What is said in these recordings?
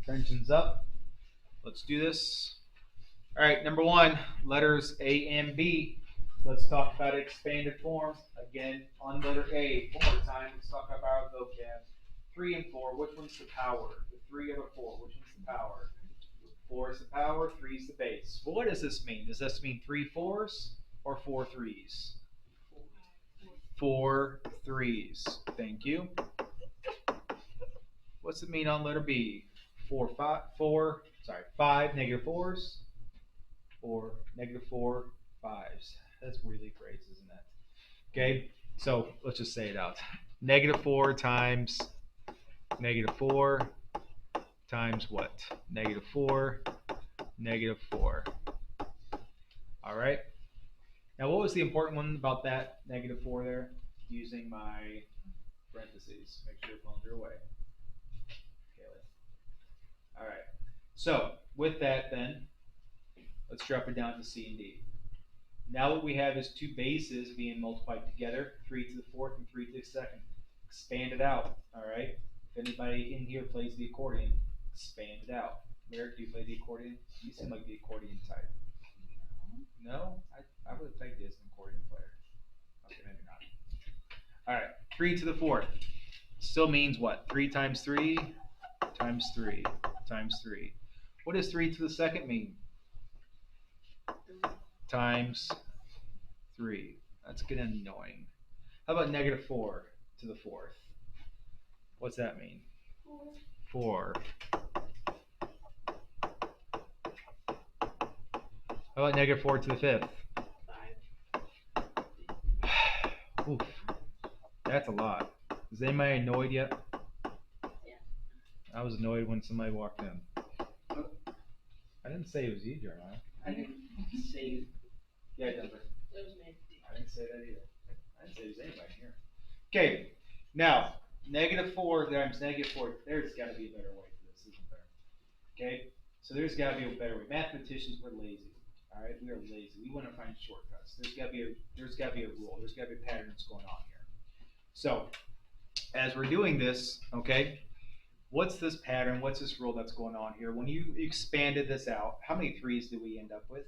Tension's up. Let's do this. All right, number one, letters A and B. Let's talk about expanded form. Again, on letter A, one more time, let's talk about our vocab. 3 and 4, which one's the power? The 3 or the 4, which one's the power? 4 is the power, 3 is the base. Well, what does this mean? Does this mean 3 4s or 4 3s? 4 3s. Thank you. What's it mean on letter B? 5 negative 4s, or negative 4 5s. That's weirdly phrased, isn't it? Okay, so let's just say it out. Negative 4 times negative 4 times what? Negative 4, negative 4. All right. Now, what was the important one about that negative 4 there? Using my parentheses. Make sure your phones are away. Okay. All right. So, with that then, let's drop it down to C and D. Now what we have is two bases being multiplied together, 3 to the 4th and 3 to the 2nd. Expand it out, all right? If anybody in here plays the accordion, expand it out. Merrick, do you play the accordion? You seem like the accordion type. No? I would have pegged you as an accordion player. Okay, maybe not. All right, 3 to the 4th. Still means what? 3 times 3 times 3 times 3. What does 3 to the 2nd mean? Times 3. That's getting annoying. How about negative 4 to the 4th? What's that mean? 4. How about negative 4 to the 5th? 5. Oof. That's a lot. Is anybody annoyed yet? Yeah. I was annoyed when somebody walked in. I didn't say it was you, Jeremiah. I didn't say it. Yeah, Denver. It was me. I didn't say that either. I didn't say it was anybody here. Okay, now, negative 4 times negative 4, there's got to be a better way for this, isn't there? Okay, so there's got to be a better way. Mathematicians, we're lazy. All right, we are lazy. We want to find shortcuts. There's got to be a rule. There's got to be a pattern that's going on here. So, as we're doing this, okay, what's this pattern? What's this rule that's going on here? When you expanded this out, how many 3's did we end up with?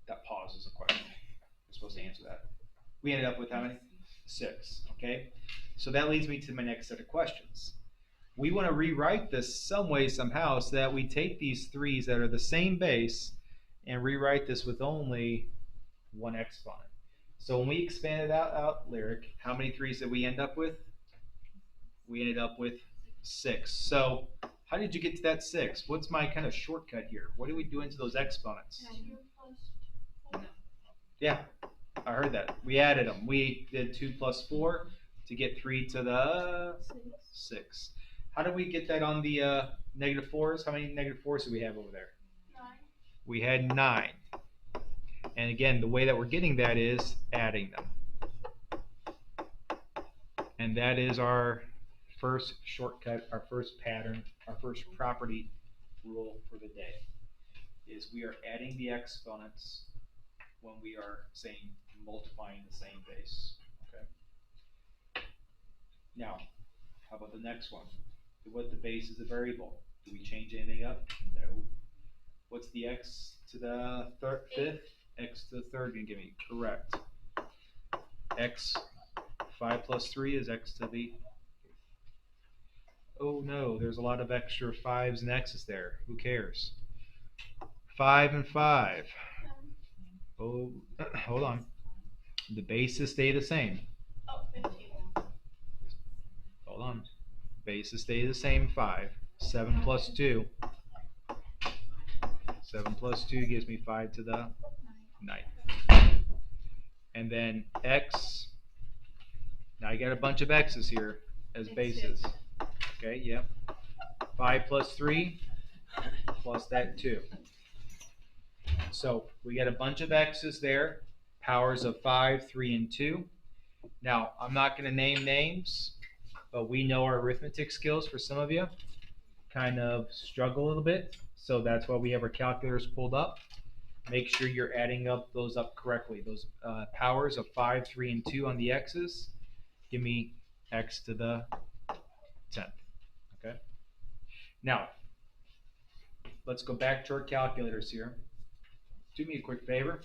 That pause is a question. You're supposed to answer that. We ended up with how many? 6. Okay, so that leads me to my next set of questions. We want to rewrite this some way, somehow, so that we take these 3's that are the same base and rewrite this with only one exponent. So when we expanded out Lyric, how many 3's did we end up with? We ended up with 6. So how did you get to that 6? What's my kind of shortcut here? What do we do into those exponents? Yeah, I heard that. We added them. We did 2 plus 4 to get 3 to the 6. How did we get that on the negative 4's? How many negative 4's do we have over there? 9. We had 9. And again, the way that we're getting that is adding them. And that is our first shortcut, our first pattern, our first property rule for the day, is we are adding the exponents when we are saying multiplying the same base. Okay. Now, how about the next one? What the base is a variable. Do we change anything up? No. What's the x to the 5th? X to the 3rd gonna give me correct. X 5 plus 3 is x to the. Oh no, there's a lot of extra 5's and x's there. Who cares? 5 and 5. Oh, hold on. The bases stay the same. Oh, 15. Hold on. Bases stay the same. 5. 7 plus 2. 7 plus 2 gives me 5 to the 9th. And then x. Now I got a bunch of x's here as bases. Okay, yep. 5 plus 3 plus that 2. So we got a bunch of x's there, powers of 5, 3, and 2. Now, I'm not going to name names, but we know our arithmetic skills for some of you kind of struggle a little bit. So that's why we have our calculators pulled up. Make sure you're adding those up correctly. Those powers of 5, 3, and 2 on the x's. Give me x to the 10th. Okay. Now, let's go back to our calculators here. Do me a quick favor.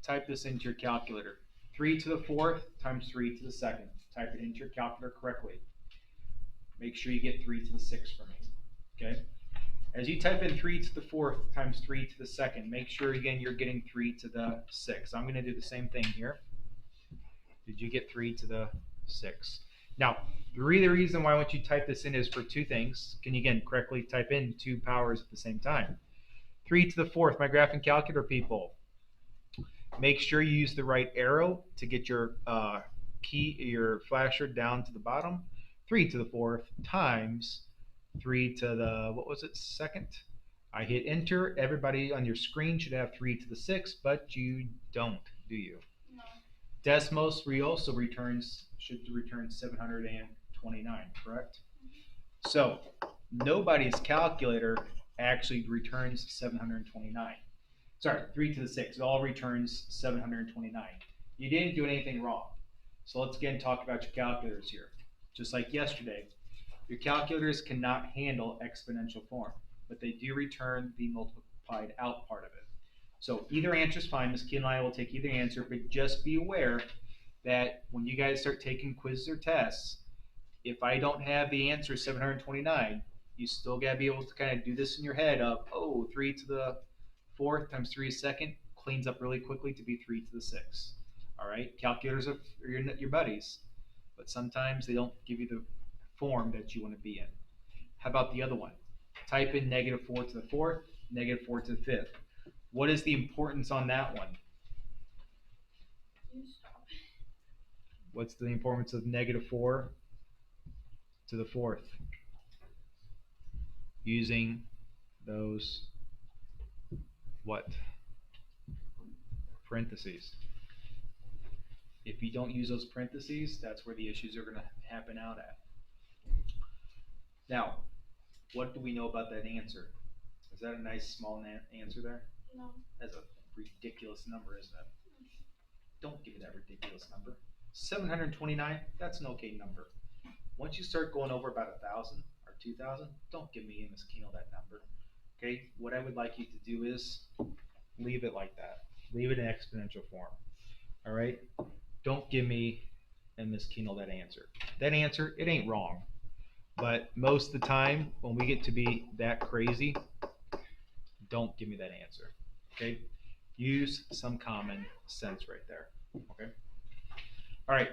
Type this into your calculator. 3 to the 4th times 3 to the 2nd. Type it into your calculator correctly. Make sure you get 3 to the 6th for me. Okay? As you type in 3 to the 4th times 3 to the 2nd, make sure again you're getting 3 to the 6th. I'm going to do the same thing here. Did you get 3 to the 6th? Now, the reason why I want you to type this in is for two things. Can you again correctly type in two powers at the same time? 3 to the 4th, my graphing calculator people. Make sure you use the right arrow to get your your flasher down to the bottom. 3 to the 4th times 3 to the, what was it, 2nd? I hit enter. Everybody on your screen should have 3 to the 6th, but you don't, do you? No. Desmos also should return 729, correct? So nobody's calculator actually returns 729. Sorry, 3 to the 6th. It all returns 729. You didn't do anything wrong. So let's again talk about your calculators here. Just like yesterday, your calculators cannot handle exponential form, but they do return the multiplied out part of it. So either answer is fine. Ms. Key and I will take either answer, but just be aware that when you guys start taking quizzes or tests, if I don't have the answer 729, you still got to be able to kind of do this in your head of, oh, 3 to the 4th times 3 to the 2nd cleans up really quickly to be 3 to the 6th. All right, calculators are your buddies, but sometimes they don't give you the form that you want to be in. How about the other one? Type in -4 to the 4th, -4 to the 5th. What is the importance on that one? You stop. What's the importance of -4 to the 4th? Using those what? Parentheses. If you don't use those parentheses, that's where the issues are going to happen out at. Now, what do we know about that answer? Is that a nice small answer there? No. That's a ridiculous number, isn't it? Don't give me that ridiculous number. 729, that's an okay number. Once you start going over about 1,000 or 2,000, don't give me and Ms. Keno that number. Okay, what I would like you to do is leave it like that. Leave it in exponential form. All right, don't give me and Ms. Keno that answer. That answer, it ain't wrong. But most of the time, when we get to be that crazy, don't give me that answer. Okay, use some common sense right there. Okay. All right.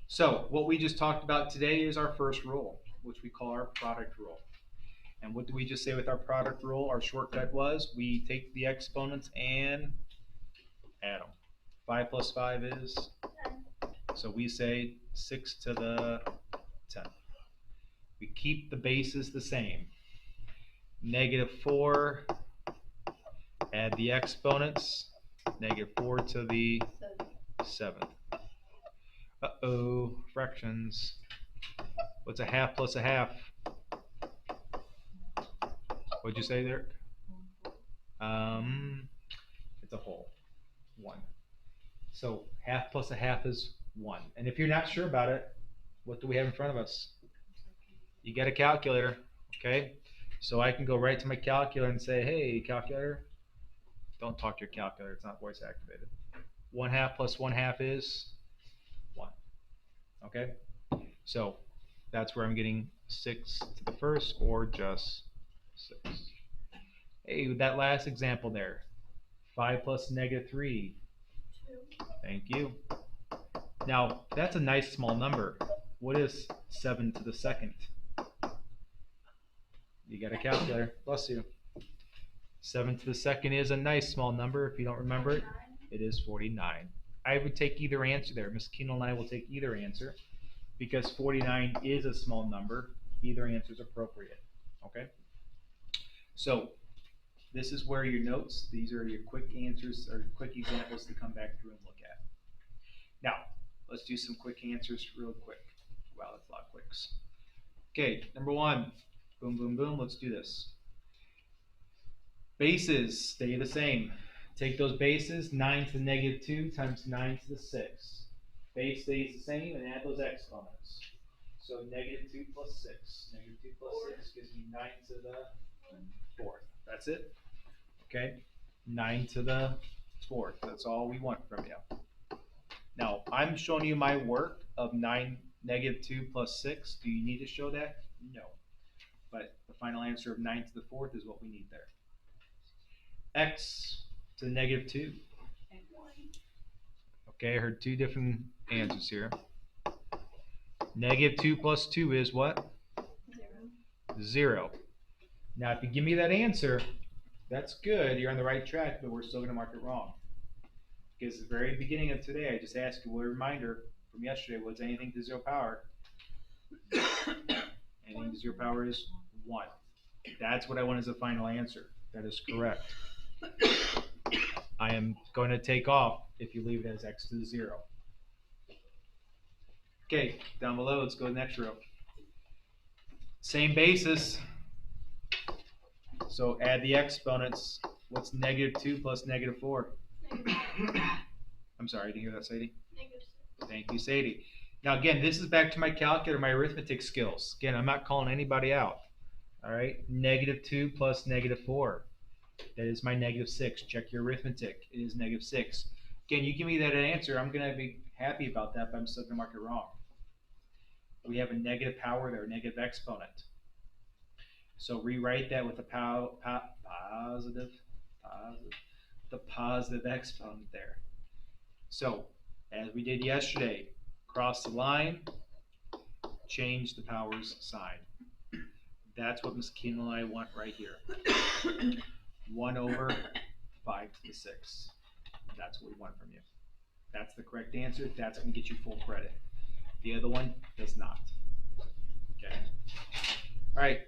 So what we just talked about today is our first rule, which we call our product rule. And what do we just say with our product rule? Our shortcut was we take the exponents and add them. 5 plus 5 is? 10. So we say 6 to the 10th. We keep the bases the same. -4, add the exponents, -4 to the 7th. Uh-oh, fractions. What's a half plus a half? What'd you say there? It's a whole. 1. So half plus a half is 1. And if you're not sure about it, what do we have in front of us? You get a calculator, okay? So I can go right to my calculator and say, hey, calculator, don't talk to your calculator, it's not voice activated. 1/2 plus 1/2 is 1, okay? So that's where I'm getting 6 to the 1st or just 6. Hey, with that last example there, 5 plus -3. 2. Thank you. Now, that's a nice small number. What is 7 to the 2nd? You got a calculator. Bless you. 7 to the 2nd is a nice small number. If you don't remember it, it is 49. I would take either answer there. Ms. Keno and I will take either answer because 49 is a small number. Either answer is appropriate. Okay? So this is where your notes, these are your quick answers or quick examples to come back through and look at. Now, let's do some quick answers real quick. Wow, that's a lot of quicks. Okay, number 1. Boom, boom, boom. Let's do this. Bases stay the same. Take those bases, 9 to the -2 times 9 to the 6. Base stays the same and add those exponents. So negative 2 plus 6. Negative 2 plus 6 gives me 9 to the 4th. That's it. Okay? 9 to the 4th. That's all we want from you. Now, I'm showing you my work of negative 2 plus 6. Do you need to show that? No. But the final answer of 9 to the 4th is what we need there. X to the negative 2. Okay, I heard two different answers here. Negative 2 plus 2 is what? 0. Now, if you give me that answer, that's good. You're on the right track, but we're still going to mark it wrong. Because at the very beginning of today, I just asked you a reminder from yesterday, was anything to 0 power? Anything to 0 power is 1. That's what I want as a final answer. That is correct. I am going to take off if you leave it as x to the 0. Okay, down below, let's go to the next row. Same basis. So add the exponents. What's negative 2 plus negative 4? I'm sorry, didn't hear that, Sadie? Negative 6. Thank you, Sadie. Now, again, this is back to my calculator, my arithmetic skills. Again, I'm not calling anybody out. All right, negative 2 plus negative 4. That is my negative 6. Check your arithmetic. It is negative 6. Again, you give me that answer, I'm going to be happy about that, but I'm still going to mark it wrong. We have a negative power there, a negative exponent. So rewrite that with a positive exponent there. So, as we did yesterday, cross the line, change the powers sign. That's what Ms. Keenan and I want right here. 1 over 5 to the 6. That's what we want from you. That's the correct answer. That's going to get you full credit. The other one does not. Okay. All right.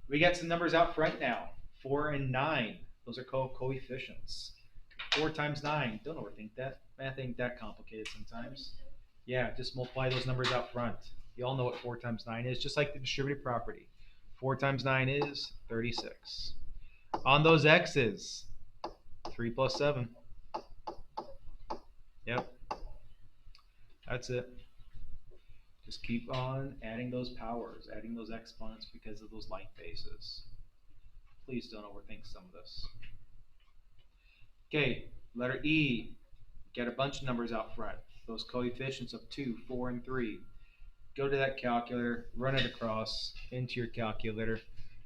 We got some numbers out front now. 4 and 9. Those are called coefficients. 4 times 9. Don't overthink that. Math ain't that complicated sometimes. Yeah, just multiply those numbers out front. You all know what 4 times 9 is, just like the distributive property. 4 times 9 is 36. On those x's, 3 plus 7. Yep. That's it. Just keep on adding those powers, adding those exponents because of those like bases. Please don't overthink some of this. Okay, letter E. Get a bunch of numbers out front. Those coefficients of 2, 4, and 3. Go to that calculator, run it across into your calculator.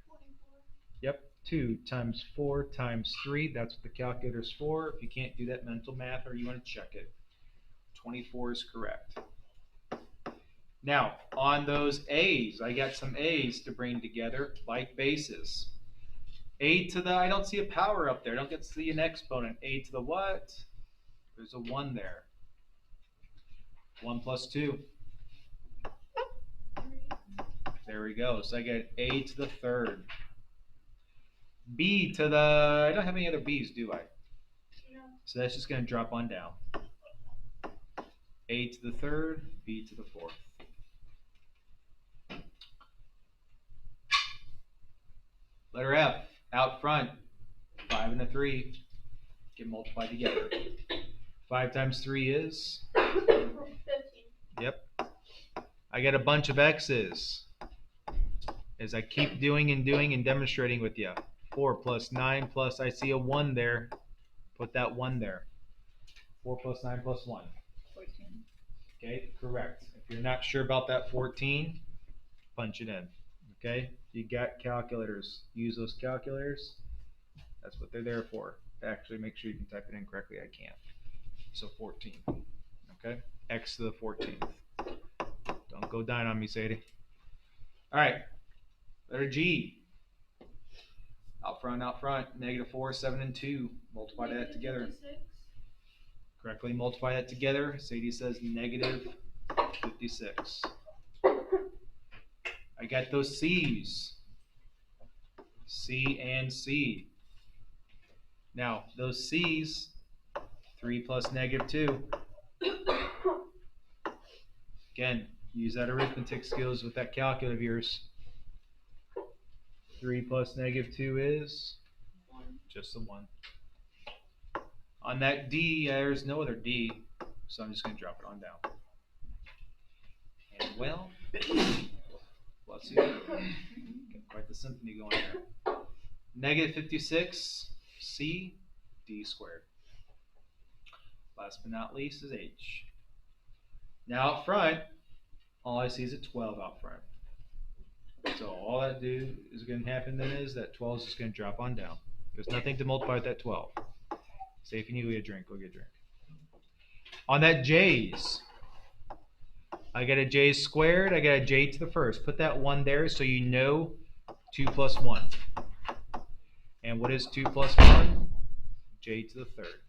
24. Yep, 2 times 4 times 3. That's what the calculator's for. If you can't do that mental math or you want to check it, 24 is correct. Now, on those A's, I got some A's to bring together, like bases. A to the, I don't see a power up there. I don't get to see an exponent. A to the what? There's a 1 there. 1 plus 2. 3. There we go. So I get A to the 3rd. B to the, I don't have any other B's, do I? No. So that's just going to drop on down. A to the 3rd, B to the 4th. Letter F, out front, 5 and a 3 get multiplied together. 5 times 3 is? 15. Yep. I got a bunch of x's. As I keep doing and demonstrating with you. 4 plus 9 plus, I see a 1 there. Put that 1 there. 4 plus 9 plus 1. 14. Okay, correct. If you're not sure about that 14, punch it in. Okay, you got calculators. Use those calculators. That's what they're there for. Actually, make sure you can type it in correctly. I can't. So 14. Okay, x to the 14th. Don't go dying on me, Sadie. All right, letter G. Out front, negative 4, 7, and 2. Multiply that together. 56. Correctly multiply that together. Sadie says negative 56. I got those C's. C and C. Now, those C's, 3 plus negative 2. Again, use that arithmetic skills with that calculator of yours. 3 plus negative 2 is? 1. Just a 1. On that D, there's no other D, so I'm just going to drop it on down. And well, bless you. Got quite the symphony going there. Negative 56, C, D squared. Last but not least is H. Now out front, all I see is a 12 out front. So all that do is going to happen then is that 12 is just going to drop on down. There's nothing to multiply with that 12. Say if you need to get a drink, go get a drink. On that J's, I got a J squared, I got a J to the first. Put that 1 there so you know 2 plus 1. And what is 2 plus 1? J to the third.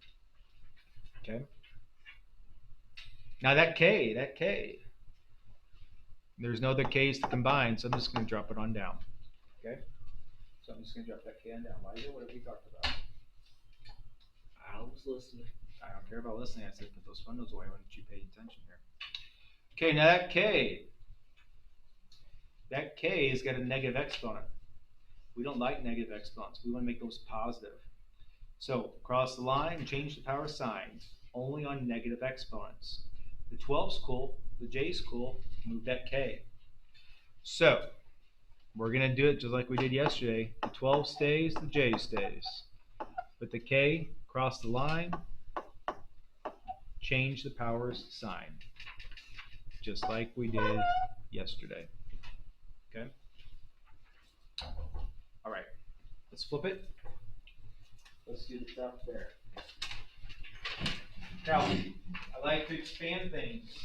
Okay? Now that K, there's no other K's to combine, so I'm just going to drop it on down. Okay? So I'm just going to drop that K on down. What have we talked about? I was listening. I don't care about listening. I said put those funnels away. Why don't you pay attention here? Okay, now that K has got a negative exponent. We don't like negative exponents. We want to make those positive. So cross the line, change the power sign. Only on negative exponents. The 12's cool. The J's cool. Move that K. So we're going to do it just like we did yesterday. The 12 stays, the J stays. But the K, cross the line, change the powers sign. Just like we did yesterday. Okay? All right. Let's flip it. Let's do the top there. Now, I like to expand things.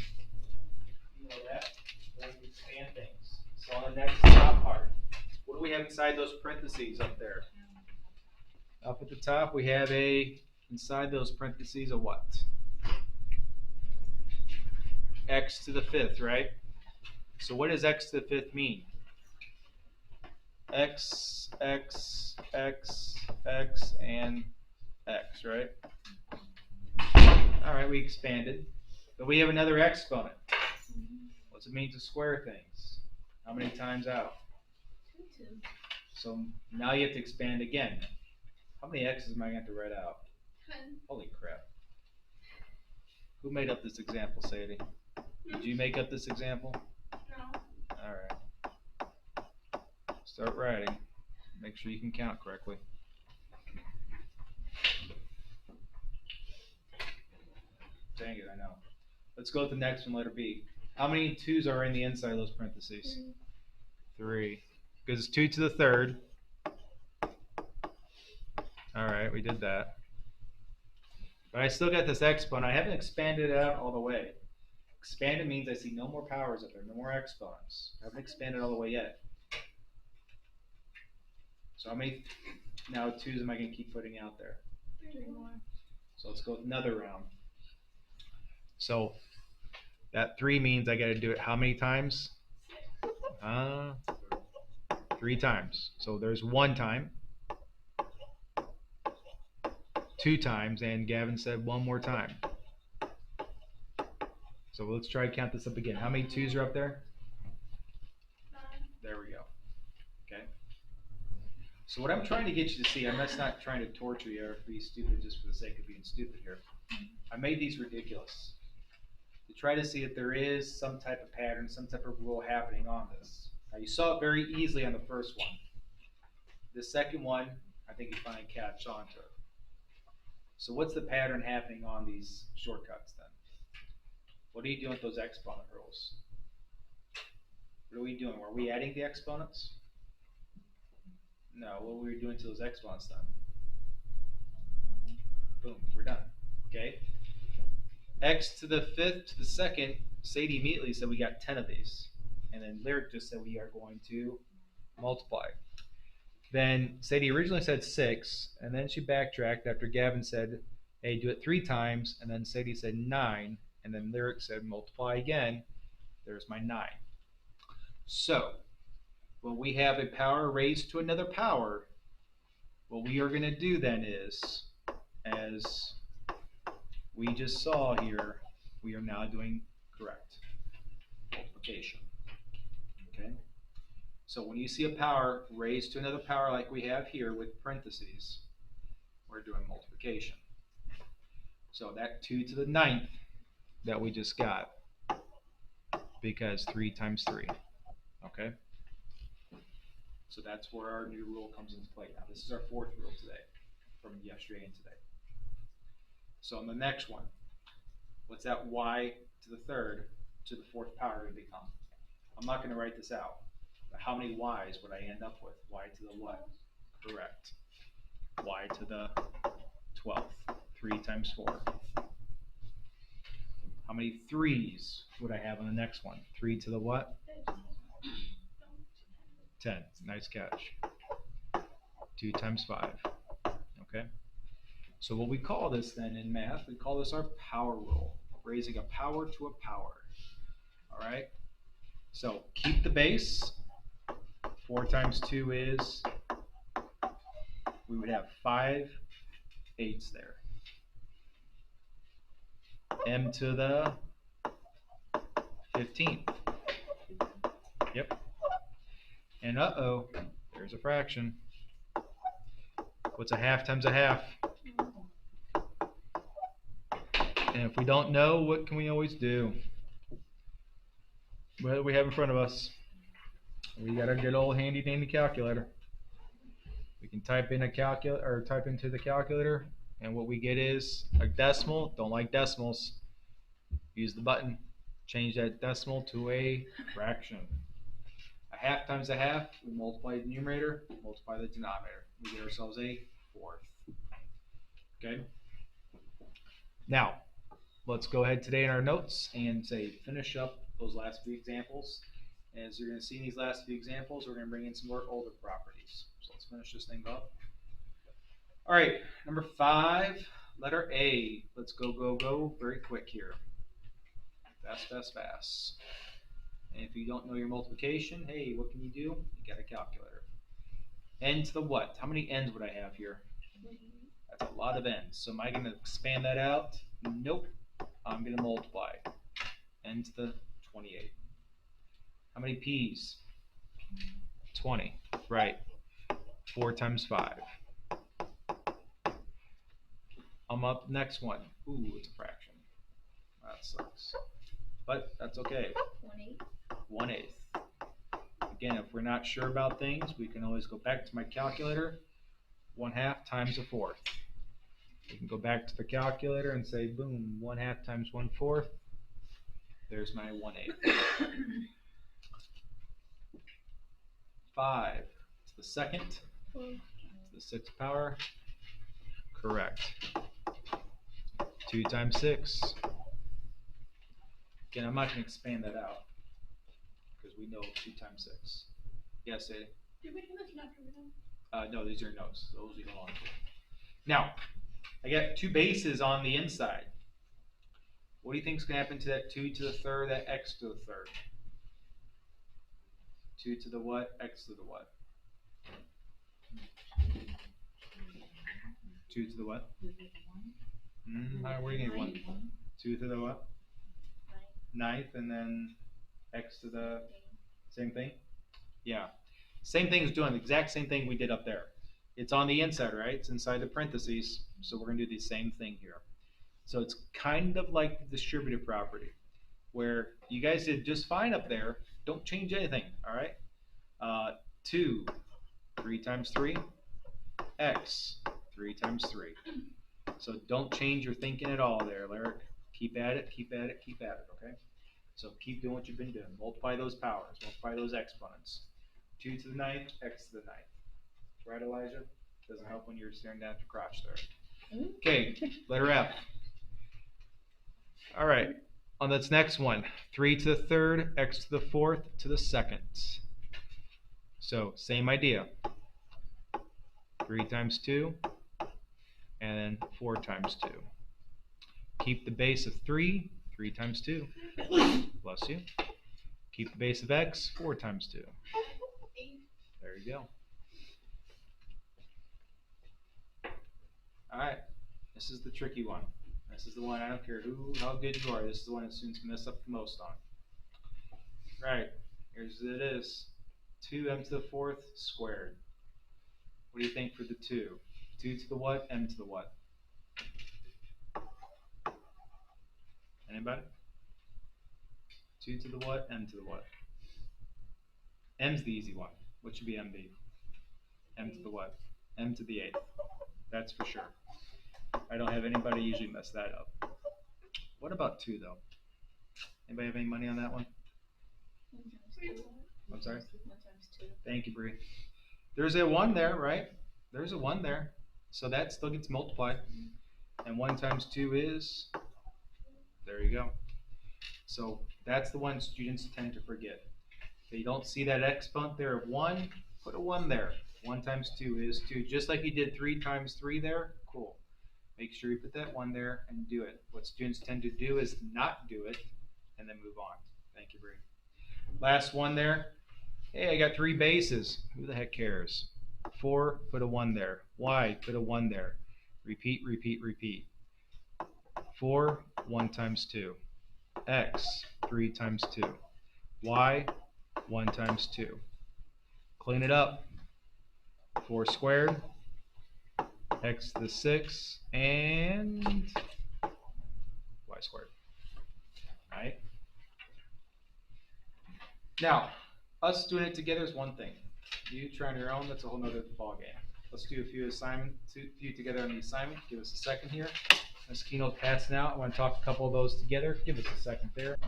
You know that? I like to expand things. So on the next top part, what do we have inside those parentheses up there? Up at the top, we have inside those parentheses, a what? X to the fifth, right? So what does X to the fifth mean? X, X, X, X, and X, right? All right, we expanded. But we have another exponent. What's it mean to square things? How many times out? 2. So now you have to expand again. How many X's am I going to have to write out? 10. Holy crap. Who made up this example, Sadie? Did you make up this example? No. All right. Start writing. Make sure you can count correctly. Dang it, I know. Let's go with the next one, letter B. How many 2's are in the inside of those parentheses? 3. Because it's 2 to the third. All right, we did that. But I still got this exponent. I haven't expanded it out all the way. Expanded means I see no more powers up there, no more exponents. I haven't expanded all the way yet. So how many now 2's am I going to keep putting out there? 3 more. So let's go with another round. So that 3 means I got to do it how many times? 3 times. So there's 1 time, 2 times, and Gavin said 1 more time. So let's try to count this up again. How many 2's are up there? 9. There we go. Okay. So what I'm trying to get you to see, I'm just not trying to torture you or be stupid just for the sake of being stupid here. I made these ridiculous to try to see if there is some type of pattern, some type of rule happening on this. Now you saw it very easily on the first one. The second one, I think you finally catch on to it. So what's the pattern happening on these shortcuts then? What are you doing with those exponent rules? What are we doing? Were we adding the exponents? No, what were we doing to those exponents then? Boom, we're done. Okay? X to the fifth to the second, Sadie immediately said we got 10 of these. And then Lyric just said we are going to multiply. Then Sadie originally said 6, and then she backtracked after Gavin said, hey, do it 3 times, and then Sadie said 9, and then Lyric said multiply again. There's my 9. So, when we have a power raised to another power, what we are going to do then is, as we just saw here, we are now doing correct multiplication. Okay? So when you see a power raised to another power like we have here with parentheses, we're doing multiplication. So that 2 to the 9th that we just got, because 3 times 3. Okay? So that's where our new rule comes into play now. This is our fourth rule today, from yesterday and today. So on the next one, what's that y to the third to the fourth power going to become? I'm not going to write this out, but how many y's would I end up with? Y to the what? Correct. Y to the 12th. 3 times 4. How many 3's would I have on the next one? 3 to the what? 10. Nice catch. 2 times 5. Okay? So what we call this then in math, we call this our power rule. Raising a power to a power. Alright? So keep the base. 4 times 2 is, we would have 5 8s there. M to the 15th. Yep. And uh-oh, there's a fraction. What's a half times a half? And if we don't know, what can we always do? What do we have in front of us? We got our good old handy dandy calculator. We can type in a calculator or type into the calculator, and what we get is a decimal. Don't like decimals. Use the button. Change that decimal to a fraction. A half times a half, we multiply the numerator, multiply the denominator. We get ourselves a fourth. Okay? Now, let's go ahead today in our notes and say finish up those last few examples. As you're going to see in these last few examples, we're going to bring in some more older properties. So let's finish this thing up. All right, number 5, letter A. Let's go very quick here. Fast. And if you don't know your multiplication, hey, what can you do? You got a calculator. N to the what? How many n's would I have here? That's a lot of n's. So am I going to expand that out? Nope. I'm going to multiply. N to the 28. How many p's? 20. Right. 4 times 5. I'm up next one. Ooh, it's a fraction. That sucks. But that's okay. 1/8. Again, if we're not sure about things, we can always go back to my calculator. 1/2 times a fourth. We can go back to the calculator and say, boom, 1/2 times 1/4. There's my 1/8. 5 to the second, to the 6th power. Correct. 2 times 6. Again, I'm not going to expand that out because we know 2 times 6. Yes, Eddie? Did we do this not for them? No, these are notes. Those we go on to. Now, I got 2 bases on the inside. What do you think is going to happen to that 2 to the third, that x to the third? 2 to the what? X to the what? 2 to the what? Where are you getting 1? 2 to the what? 9th, and then x to the same thing? Yeah. Same thing as doing the exact same thing we did up there. It's on the inside, right? It's inside the parentheses. So we're going to do the same thing here. So it's kind of like the distributive property, where you guys did just fine up there. Don't change anything, all right? 2, 3 times 3, x, 3 times 3. So don't change your thinking at all there, Lyric. Keep at it, okay? So keep doing what you've been doing. Multiply those powers, multiply those exponents. 2 to the 9th, x to the 9th. Right, Elijah? Doesn't help when you're staring down at your crotch there. Okay, letter F. All right, on this next one, 3 to the third, x to the fourth, to the second. So same idea. 3 times 2, and then 4 times 2. Keep the base of 3, 3 times 2. Bless you. Keep the base of x, 4 times 2. There you go. All right, this is the tricky one. This is the one I don't care how good you are. This is the one that students mess up the most on. Right, here's it is. 2m to the fourth squared. What do you think for the 2? 2 to the what? M to the what? Anybody? 2 to the what? M to the what? M's the easy one. What should be M be? M to the what? M to the 8th. That's for sure. I don't have anybody usually mess that up. What about 2 though? Anybody have any money on that one? 1 times 2. I'm sorry? 1 times 2. Thank you, Bree. There's a 1 there, right? There's a 1 there. So that still gets multiplied. And 1 times 2 is, there you go. So that's the one students tend to forget. They don't see that exponent there of 1, put a 1 there. 1 times 2 is 2. Just like you did 3 times 3 there, cool. Make sure you put that 1 there and do it. What students tend to do is not do it and then move on. Thank you, Bree. Last one there. Hey, I got 3 bases. Who the heck cares? 4, put a 1 there. Y, put a 1 there. Repeat, repeat, repeat. 4, 1 times 2. X, 3 times 2. Y, 1 times 2. Clean it up. 4 squared, x to the 6, and y squared. All right? Now, us doing it together is one thing. You try on your own, that's a whole nother ballgame. Let's do a few together on the assignment. Give us a second here. Ms. Keno's passing out. I want to talk a couple of those together. Give us a second there.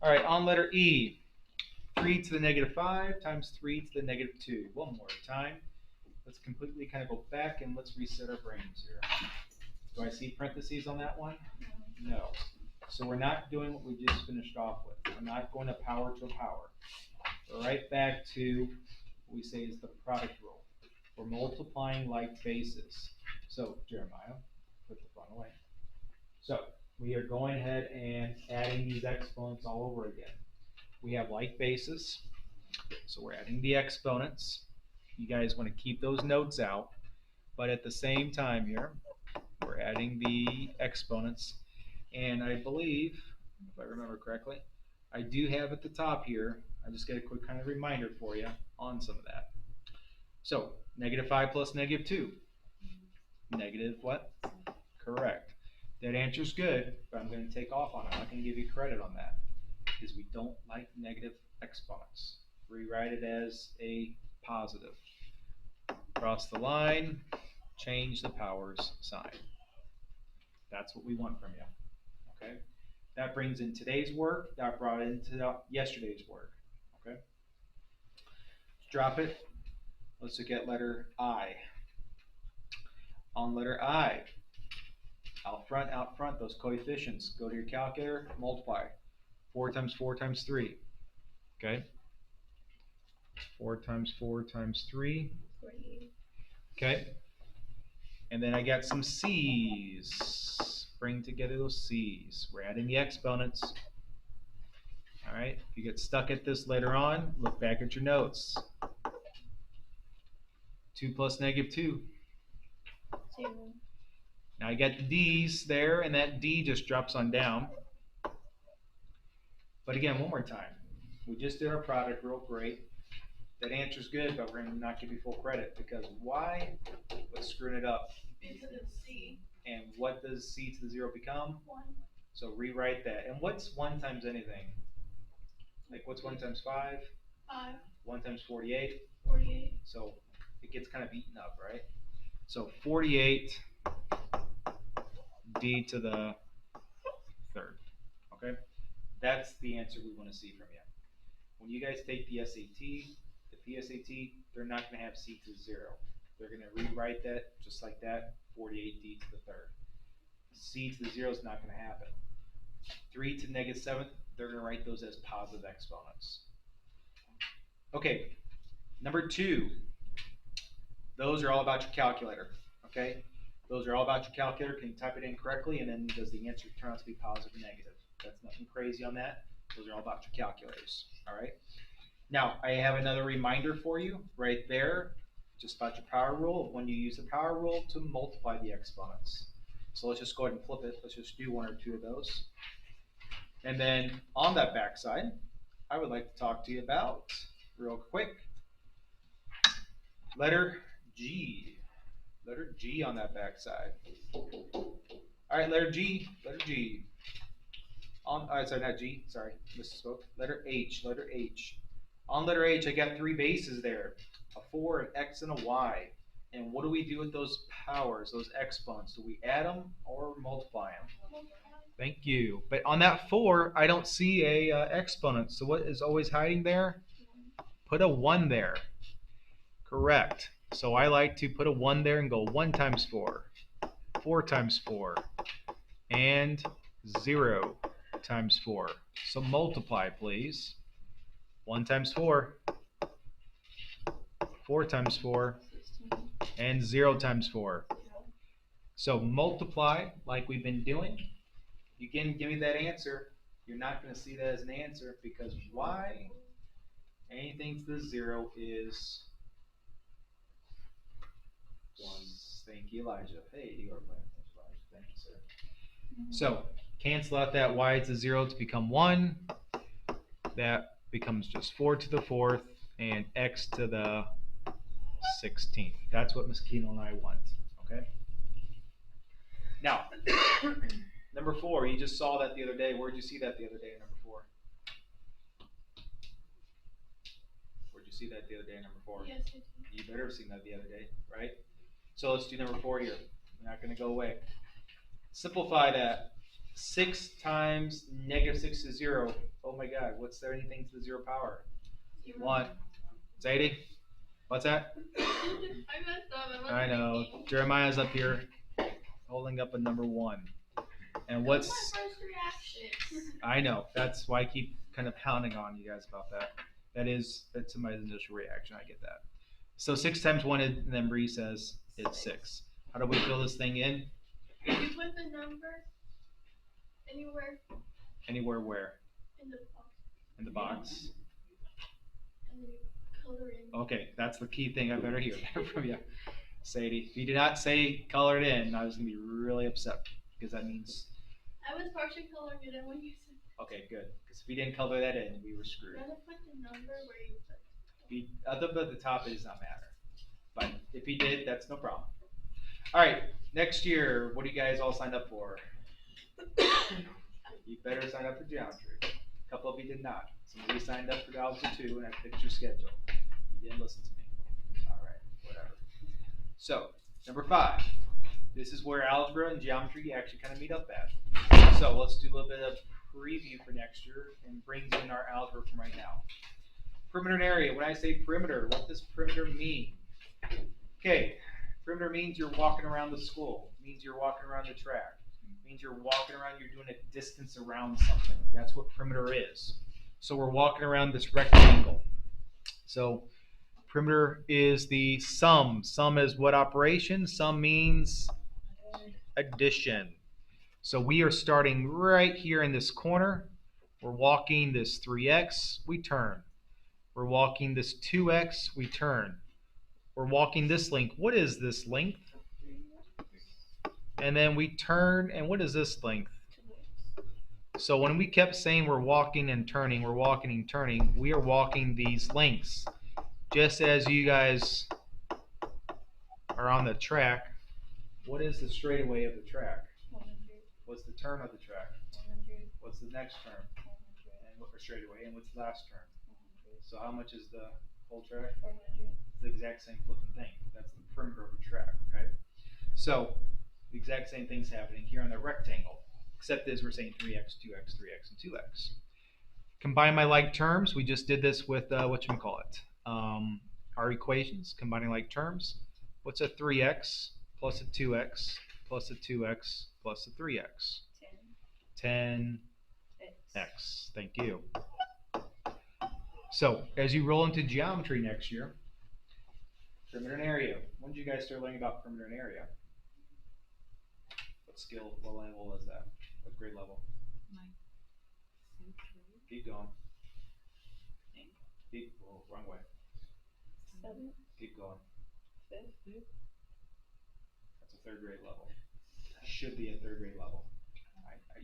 All right, on letter E. 3 to the negative 5 times 3 to the negative 2. One more time. Let's completely kind of go back and let's reset our brains here. Do I see parentheses on that one? No. So we're not doing what we just finished off with. We're not going to power to a power. We're right back to what we say is the product rule. We're multiplying like bases. So Jeremiah, put the fun away. So we are going ahead and adding these exponents all over again. We have like bases, so we're adding the exponents. You guys want to keep those notes out, but at the same time here, we're adding the exponents. And I believe, if I remember correctly, I do have at the top here, I just got a quick kind of reminder for you on some of that. So, negative 5 plus negative 2. Negative what? Correct. That answer's good, but I'm going to take off on it. I'm not going to give you credit on that, because we don't like negative exponents. Rewrite it as a positive. Cross the line, change the powers sign. That's what we want from you. Okay? That brings in today's work. That brought into yesterday's work. Okay? Let's drop it. Let's look at letter I. On letter I, out front, those coefficients. Go to your calculator, multiply. 4 times 4 times 3. Okay? 4 times 4 times 3. 48. Okay? And then I got some C's. Bring together those C's. We're adding the exponents. All right? If you get stuck at this later on, look back at your notes. 2 plus negative 2. 0. Now I got the D's there, and that D just drops on down. But again, one more time. We just did our product real great. That answer's good, but we're going to not give you full credit because why? What's screwing it up? Because it's C. And what does C to the 0 become? 1. So rewrite that. And what's 1 times anything? Like what's 1 times 5? 5. 1 times 48? 48. So it gets kind of eaten up, right? So 48 D to the 3rd. Okay? That's the answer we want to see from you. When you guys take the SAT, the PSAT, they're not going to have C to 0. They're going to rewrite that just like that, 48D to the 3rd. C to the 0 is not going to happen. 3 to the negative 7th, they're going to write those as positive exponents. Okay, number 2. Those are all about your calculator, okay? Those are all about your calculator. Can you type it in correctly, and then does the answer turn out to be positive or negative? That's nothing crazy on that. Those are all about your calculators, all right? Now, I have another reminder for you right there, just about your power rule, of when you use the power rule to multiply the exponents. So let's just go ahead and flip it. Let's just do 1 or 2 of those. And then on that backside, I would like to talk to you about, real quick, letter G. Letter G on that backside. All right, letter G. Sorry, not G. Sorry, misspoke. Letter H. Letter H. On letter H, I got three bases there: a 4, an X, and a Y. And what do we do with those powers, those exponents? Do we add them or multiply them? Thank you. But on that 4, I don't see a exponent. So what is always hiding there? Put a 1 there. Correct. So I like to put a 1 there and go 1 times 4, 4 times 4, and 0 times 4. So multiply, please. 1 times 4, 4 times 4, and 0 times 4. So multiply like we've been doing. You can give me that answer. You're not going to see that as an answer because why? Anything to the 0 is 1. Thank you, Elijah. Hey, you are playing. Elijah. Thank you, sir. So cancel out that y to 0 to become 1. That becomes just 4 to the 4th and x to the 16th. That's what Ms. Keno and I want. Okay. Now, number 4. You just saw that the other day. Where'd you see that the other day? Number 4. Where'd you see that the other day? Number 4. Yes, I did. You better have seen that the other day, right? So let's do number 4 here. We're not going to go away. Simplify that. 6 times negative 6 is 0. Oh my God, what's there anything to the 0 power? 1. It's 80. What's that? I messed up. I know. Jeremiah's up here holding up a number 1. And what's... my first reaction? I know. That's why I keep kind of pounding on you guys about that. That's my initial reaction. I get that. So 6 times 1, and then Bree says it's 6. How do we fill this thing in? You put the number anywhere Anywhere where? in the box. In the box. And then you color in. Okay, that's the key thing I better hear from you, Sadie. If you did not say color it in, I was going to be really upset because that means... I was partially coloring it in when you said that. Okay, good. Because if we didn't color that in, we were screwed. You gotta put the number where you put. Other than the top, it does not matter. But if he did, that's no problem. All right, next year, what do you guys all signed up for? You better sign up for geometry. A couple of you did not. Some of you signed up for Algebra 2, and I picked your schedule. You didn't listen to me. All right, whatever. So, number 5. This is where algebra and geometry actually kind of meet up at. So let's do a little bit of preview for next year and brings in our algebra from right now. Perimeter and area. When I say perimeter, what does perimeter mean? Okay, perimeter means you're walking around the school. It means you're walking around the track. It means you're walking around, you're doing a distance around something. That's what perimeter is. So we're walking around this rectangle. So perimeter is the sum. Sum is what operation? Sum means addition. So we are starting right here in this corner. We're walking this 3x, we turn. We're walking this 2x, we turn. We're walking this length. What is this length? And then we turn, and what is this length? So when we kept saying we're walking and turning, we're walking and turning, we are walking these lengths. Just as you guys are on the track, what is the straightaway of the track? 100. What's the turn of the track? 100. What's the next turn? 100. And what for straightaway? And what's the last turn? 100. So how much is the whole track? 400. It's the exact same flipping thing. That's the perimeter of a track, okay? So the exact same thing's happening here on that rectangle, except as we're saying 3x, 2x, 3x, and 2x. Combine my like terms. We just did this with whatchamacallit. Our equations, combining like terms. What's a 3x plus a 2x plus a 2x plus a 3x? 10. 10x. Thank you. So as you roll into geometry next year, perimeter and area. When did you guys start learning about perimeter and area? What skill, what level is that? What grade level? Keep going. Keep, oh, wrong way. 7. Keep going. 5. That's a 3rd grade level. Should be a 3rd grade level.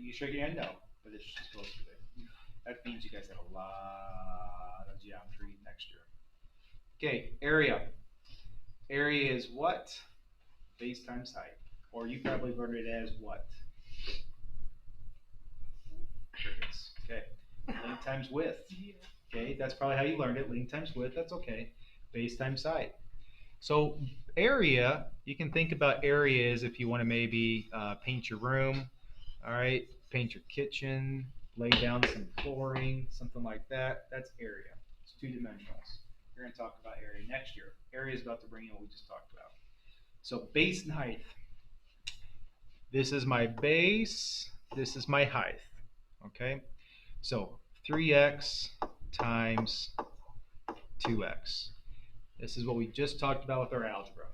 You shaking your head? No, but it's supposed to be. That means you guys have a lot of geometry next year. Okay, area. Area is what? Base times height. Or you probably learned it as what? Crickets. Okay. Length times width. Okay, that's probably how you learned it. Length times width, that's okay. Base times height. So area, you can think about area as if you want to maybe paint your room, all right, paint your kitchen, lay down some flooring, something like that. That's area. It's two dimensionals. We're going to talk about area next year. Area is about to bring in what we just talked about. So base and height. This is my base. This is my height. Okay. So 3x times 2x. This is what we just talked about with our algebra.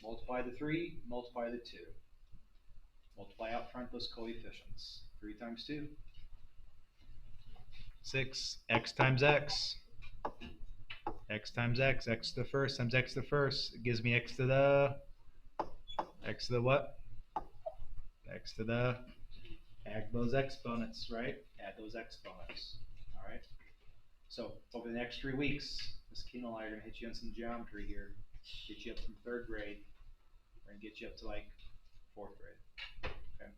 Multiply the 3, multiply the 2. Multiply out front those coefficients. 3 times 2. 6. X times x. X times x. X to the first times x to the first. It gives me x to the what? X to the, add those exponents, right? Add those exponents. All right. So over the next 3 weeks, Miss Kino and I are going to hit you on some geometry here. Get you up from 3rd grade. We're going to get you up to like 4th grade. Okay.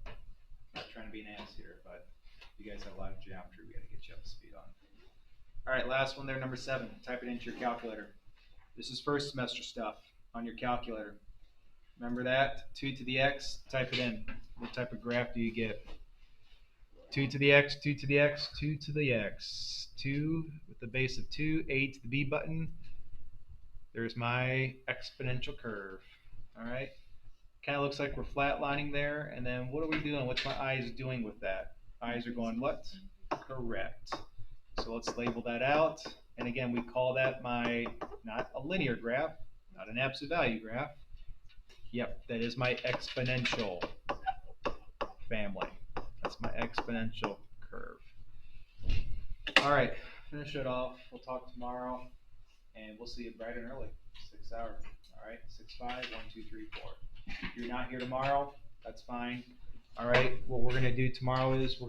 Not trying to be an ass here, but you guys have a lot of geometry we got to get you up to speed on. All right, last one there, number 7. Type it into your calculator. This is first semester stuff on your calculator. Remember that? 2 to the x, type it in. What type of graph do you get? 2 to the x, 2 to the x, 2 to the x. 2 with the base of 2, a to the b button. There's my exponential curve. All right. Kind of looks like we're flatlining there. And then what are we doing? What's my eyes doing with that? Eyes are going what? Correct. So let's label that out. And again, we call that my, not a linear graph, not an absolute value graph. Yep, that is my exponential family. That's my exponential curve. All right, finish it off. We'll talk tomorrow, and we'll see you bright and early, 6 hours. All right, 6, 5, 1, 2, 3, 4. If you're not here tomorrow, that's fine. All right, what we're gonna do tomorrow is we're